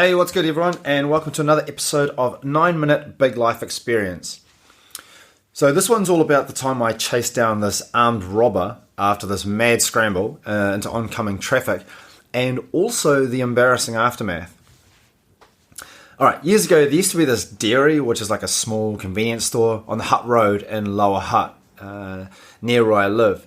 Hey, what's good everyone, and welcome to another episode of 9-Minute Big Life Experience. So this one's all about the time I chased down this armed robber after this mad scramble into oncoming traffic, and also the embarrassing aftermath. Alright, years ago there used to be this dairy, which is like a small convenience store on the Hutt Road in Lower Hutt, near where I live.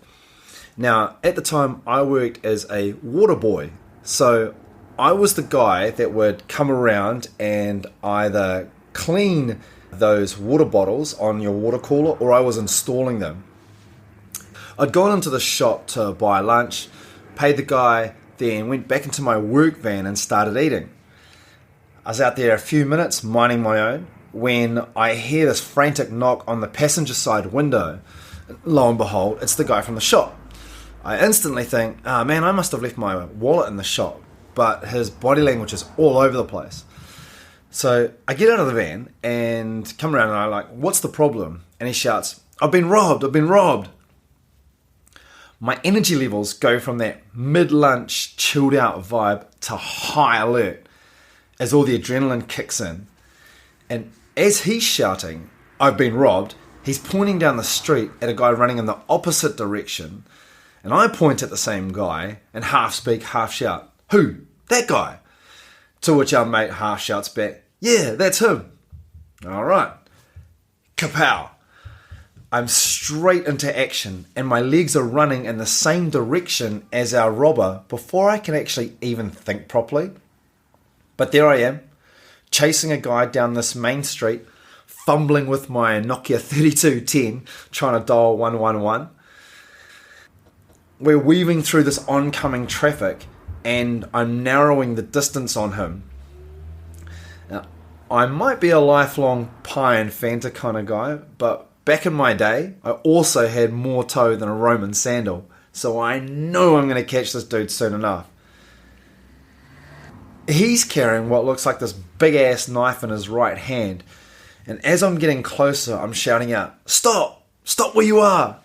Now, at the time I worked as a water boy, so I was the guy that would come around and either clean those water bottles on your water cooler, or I was installing them. I'd gone into the shop to buy lunch, paid the guy, then went back into my work van and started eating. I was out there a few minutes minding my own when I hear this frantic knock on the passenger side window. Lo and behold, it's the guy from the shop. I instantly think, man, I must have left my wallet in the shop. But his body language is all over the place. So I get out of the van and come around and I'm like, what's the problem? And he shouts, I've been robbed. My energy levels go from that mid-lunch chilled out vibe to high alert as all the adrenaline kicks in. And as he's shouting, I've been robbed, he's pointing down the street at a guy running in the opposite direction. And I point at the same guy and half speak, half shout, who? That guy. To which our mate half shouts back, yeah, that's him. All right. Kapow. I'm straight into action and my legs are running in the same direction as our robber before I can actually even think properly. But there I am, chasing a guy down this main street, fumbling with my Nokia 3210, trying to dial 111. We're weaving through this oncoming traffic and I'm narrowing the distance on him. Now, I might be a lifelong pie and Fanta kind of guy, but back in my day, I also had more toe than a Roman sandal, so I know I'm going to catch this dude soon enough. He's carrying what looks like this big-ass knife in his right hand, and as I'm getting closer, I'm shouting out, Stop! Stop where you are!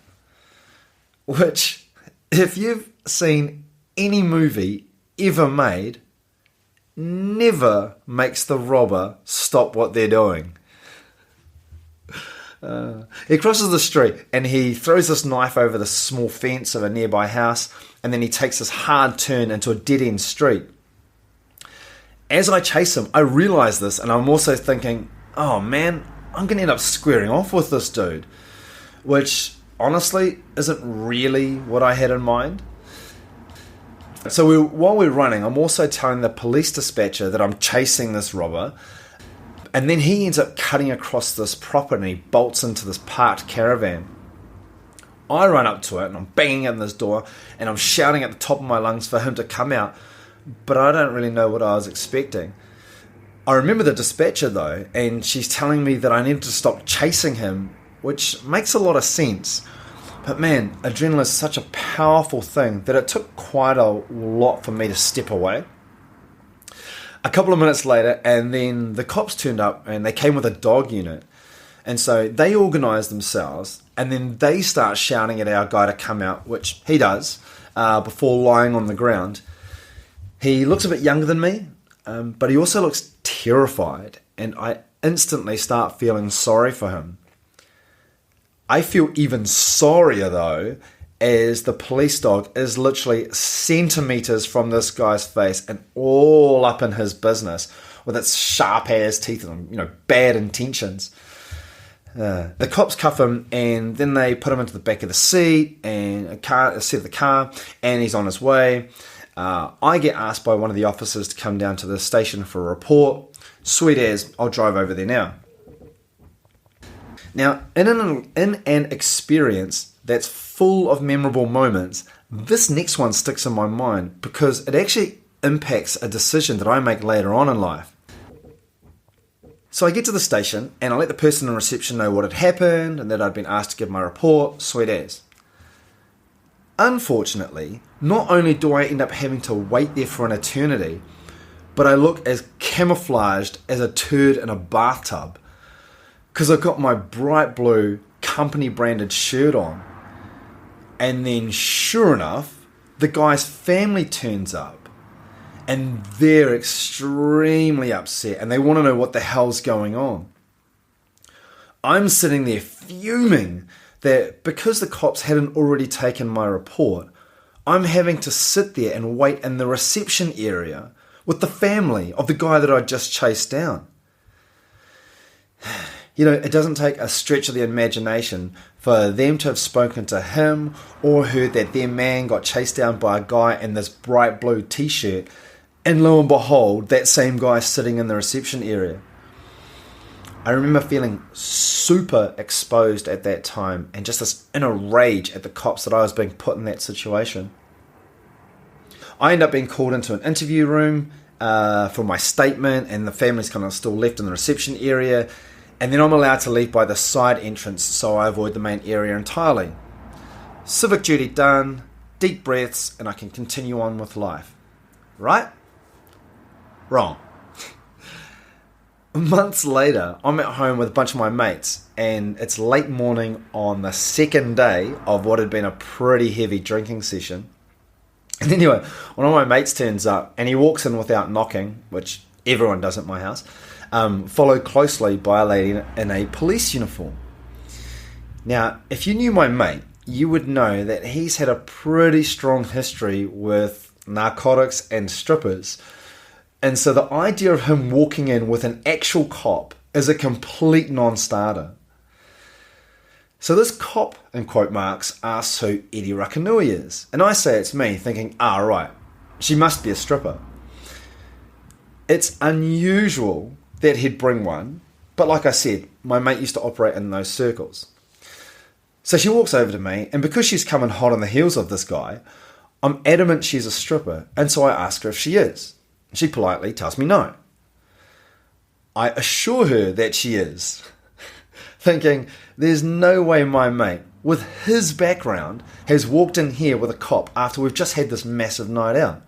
Which, if you've seen any movie ever made, never makes the robber stop what they're doing. He crosses the street and he throws this knife over the small fence of a nearby house, and then he takes this hard turn into a dead-end street. As I chase him, I realise this, and I'm also thinking, oh man, I'm going to end up squaring off with this dude, which honestly isn't really what I had in mind. So while we're running, I'm also telling the police dispatcher that I'm chasing this robber, and then he ends up cutting across this property and he bolts into this parked caravan. I run up to it and I'm banging on this door and I'm shouting at the top of my lungs for him to come out, but I don't really know what I was expecting. I remember the dispatcher though, and she's telling me that I need to stop chasing him, which makes a lot of sense. But man, adrenaline is such a powerful thing that it took quite a lot for me to step away. A couple of minutes later, and then the cops turned up and they came with a dog unit. And so they organised themselves, and then they start shouting at our guy to come out, which he does, before lying on the ground. He looks a bit younger than me, but he also looks terrified, and I instantly start feeling sorry for him. I feel even sorrier though, as the police dog is literally centimetres from this guy's face and all up in his business with its sharp ass teeth and bad intentions. The cops cuff him and then they put him into the back of the seat and a seat of the car, and he's on his way. I get asked by one of the officers to come down to the station for a report. Sweet as, I'll drive over there now. Now, in an experience that's full of memorable moments, this next one sticks in my mind because it actually impacts a decision that I make later on in life. So I get to the station and I let the person in reception know what had happened and that I'd been asked to give my report, sweet as. Unfortunately, not only do I end up having to wait there for an eternity, but I look as camouflaged as a turd in a bathtub. Because I've got my bright blue company branded shirt on. And then sure enough, the guy's family turns up. And they're extremely upset and they want to know what the hell's going on. I'm sitting there fuming that because the cops hadn't already taken my report, I'm having to sit there and wait in the reception area with the family of the guy that I just chased down. You know, it doesn't take a stretch of the imagination for them to have spoken to him or heard that their man got chased down by a guy in this bright blue t-shirt, and lo and behold, that same guy sitting in the reception area. I remember feeling super exposed at that time and just this inner rage at the cops that I was being put in that situation. I ended up being called into an interview room for my statement, and the family's kind of still left in the reception area, and then I'm allowed to leave by the side entrance so I avoid the main area entirely. Civic duty done, deep breaths, and I can continue on with life. Right? Wrong. Months later, I'm at home with a bunch of my mates, and it's late morning on the second day of what had been a pretty heavy drinking session. And anyway, one of my mates turns up, and he walks in without knocking, which everyone does at my house, followed closely by a lady in a police uniform. Now, if you knew my mate, you would know that he's had a pretty strong history with narcotics and strippers. And so the idea of him walking in with an actual cop is a complete non-starter. So this cop, in quote marks, asks who Eddie Rakanui is. And I say it's me, thinking, right, she must be a stripper. It's unusual that he'd bring one, but like I said, my mate used to operate in those circles. So she walks over to me, and because she's coming hot on the heels of this guy, I'm adamant she's a stripper, and so I ask her if she is. She politely tells me no. I assure her that she is, thinking there's no way my mate, with his background, has walked in here with a cop after we've just had this massive night out.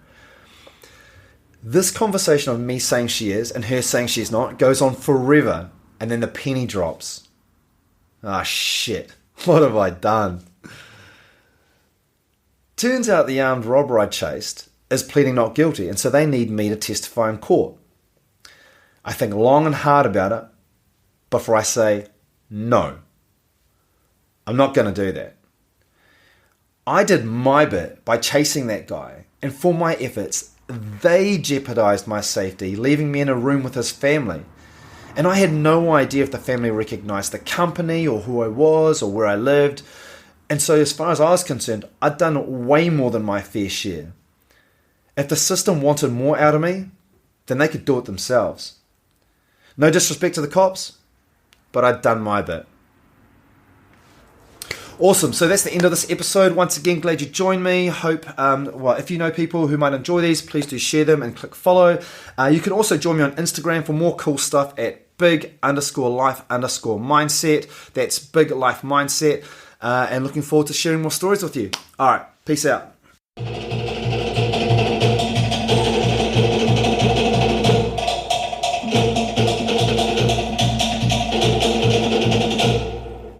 This conversation of me saying she is and her saying she's not goes on forever, and then the penny drops. Shit, what have I done? Turns out the armed robber I chased is pleading not guilty, and so they need me to testify in court. I think long and hard about it before I say, no, I'm not going to do that. I did my bit by chasing that guy, and for my efforts, they jeopardized my safety, leaving me in a room with his family. And I had no idea if the family recognized the company or who I was or where I lived. And so as far as I was concerned, I'd done way more than my fair share. If the system wanted more out of me, then they could do it themselves. No disrespect to the cops, but I'd done my bit. Awesome. So that's the end of this episode. Once again, glad you joined me. Hope, if you know people who might enjoy these, please do share them and click follow. You can also join me on Instagram for more cool stuff at big_life_mindset. That's Big Life Mindset. And looking forward to sharing more stories with you. All right. Peace out.